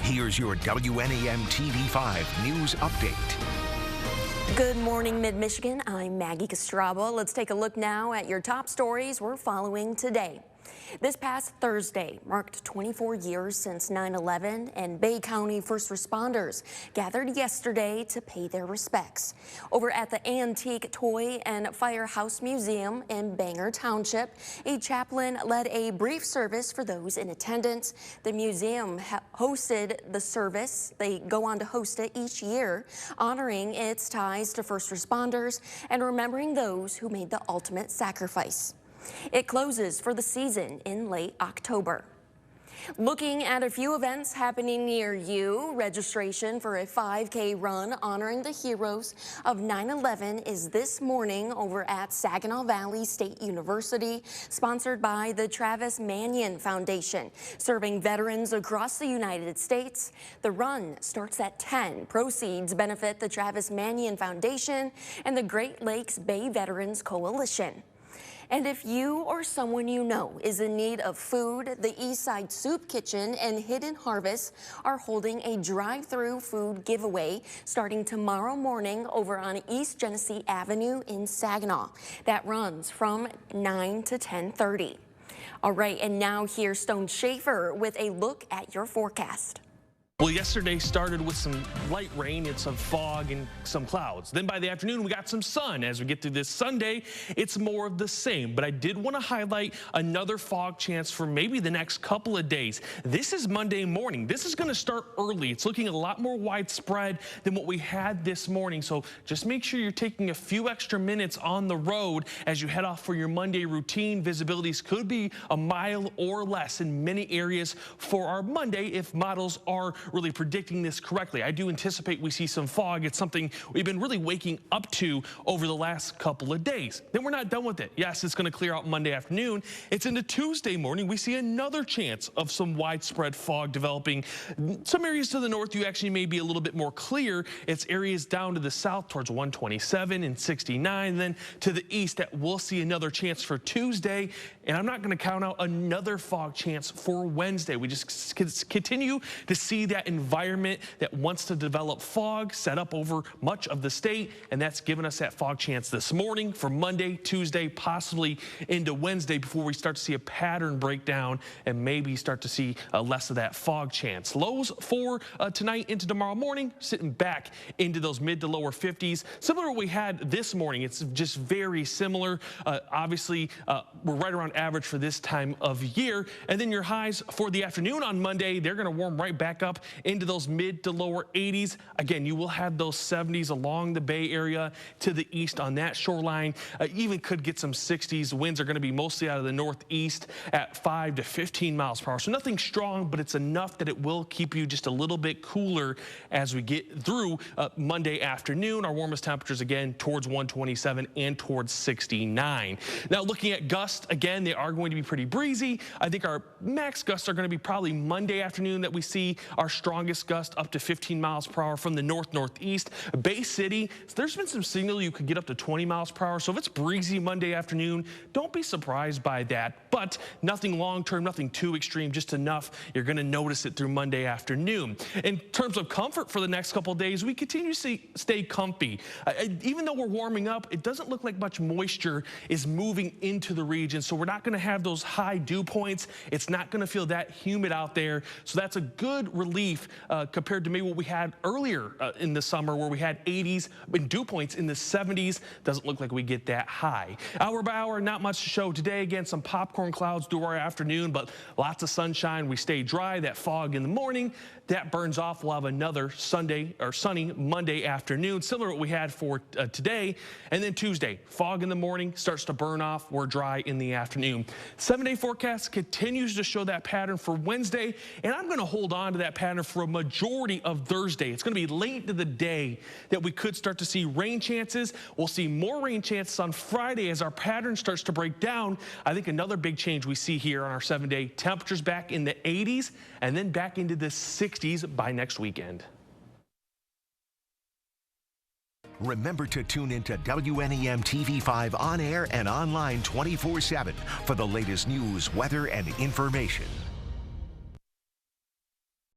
Here's your WNEM TV5 News Update. Good morning, Mid-Michigan. I'm Maggie Castraba. Let's take a look now at your top stories we're following today. This past Thursday marked 24 years since 9/11, and Bay County first responders gathered yesterday to pay their respects. Over at the Antique Toy and Firehouse Museum in Bangor Township, a chaplain led a brief service for those in attendance. The museum hosted the service. They go on to host it each year, honoring its ties to first responders and remembering those who made the ultimate sacrifice. It closes for the season in late October. Looking at a few events happening near you, registration for a 5K run honoring the heroes of 9/11 is this morning over at Saginaw Valley State University, sponsored by the Travis Manion Foundation, serving veterans across the United States. The run starts at 10. Proceeds benefit the Travis Manion Foundation and the Great Lakes Bay Veterans Coalition. And if you or someone you know is in need of food, the Eastside Soup Kitchen and Hidden Harvest are holding a drive-through food giveaway starting tomorrow morning over on East Genesee Avenue in Saginaw. That runs from 9 to 10:30. All right, and now here's Stone Schaefer with a look at your forecast. Well, yesterday started with some light rain and some fog and some clouds. Then by the afternoon, we got some sun. As we get through this Sunday, it's more of the same. But I did want to highlight another fog chance for maybe the next couple of days. This is Monday morning. This is going to start early. It's looking a lot more widespread than what we had this morning. So just make sure you're taking a few extra minutes on the road as you head off for your Monday routine. Visibilities could be a mile or less in many areas for our Monday if models are really predicting this correctly. I do anticipate we see some fog. It's something we've been really waking up to over the last couple of days. Then we're not done with it. Yes, it's going to clear out Monday afternoon. It's into Tuesday morning. We see another chance of some widespread fog developing. Some areas to the north, you actually may be a little bit more clear. It's areas down to the south towards 127 and 69. Then to the east that we'll see another chance for Tuesday. And I'm not going to count out another fog chance for Wednesday. We just continue to see that environment that wants to develop fog set up over much of the state, and that's given us that fog chance this morning for Monday, Tuesday, possibly into Wednesday before we start to see a pattern breakdown and maybe start to see less of that fog chance. Lows for tonight into tomorrow morning, sitting back into those mid to lower 50s. Similar to what we had this morning. It's just very similar. Obviously, we're right around average for this time of year. And then your highs for the afternoon on Monday, they're going to warm right back up into those mid to lower 80s. Again, you will have those 70s along the Bay Area to the east on that shoreline. Even could get some 60s. Winds are going to be mostly out of the northeast at 5 to 15 miles per hour. So nothing strong, but it's enough that it will keep you just a little bit cooler as we get through Monday afternoon. Our warmest temperatures again towards 127 and towards 69. Now looking at gusts, again, they are going to be pretty breezy. I think our max gusts are going to be probably Monday afternoon that we see our strongest gust up to 15 miles per hour from the northeast. Bay City, there's been some signal you could get up to 20 miles per hour. So if it's breezy Monday afternoon, don't be surprised by that. But nothing long-term, nothing too extreme, just enough you're going to notice it through Monday afternoon. In terms of comfort for the next couple of days, we continue to stay comfy. Even though we're warming up, it doesn't look like much moisture is moving into the region. So we're not going to have those high dew points. It's not going to feel that humid out there. So that's a good relief compared to maybe what we had earlier in the summer where we had 80s and dew points in the 70s. Doesn't look like we get that high. Hour by hour, not much to show today. Again, some popcorn clouds through our afternoon, but lots of sunshine. We stay dry. That fog in the morning, that burns off. We'll have another sunny Monday afternoon, similar to what we had for today. And then Tuesday, fog in the morning, starts to burn off. We're dry in the afternoon. 7-day forecast continues to show that pattern for Wednesday, and I'm going to hold on to that pattern for a majority of Thursday. It's going to be late into the day that we could start to see rain chances. We'll see more rain chances on Friday as our pattern starts to break down. I think another big change we see here on our 7-day temperatures back in the 80s and then back into the 60s by next weekend. Remember to tune into WNEM TV5 on air and online 24/7 for the latest news, weather, and information.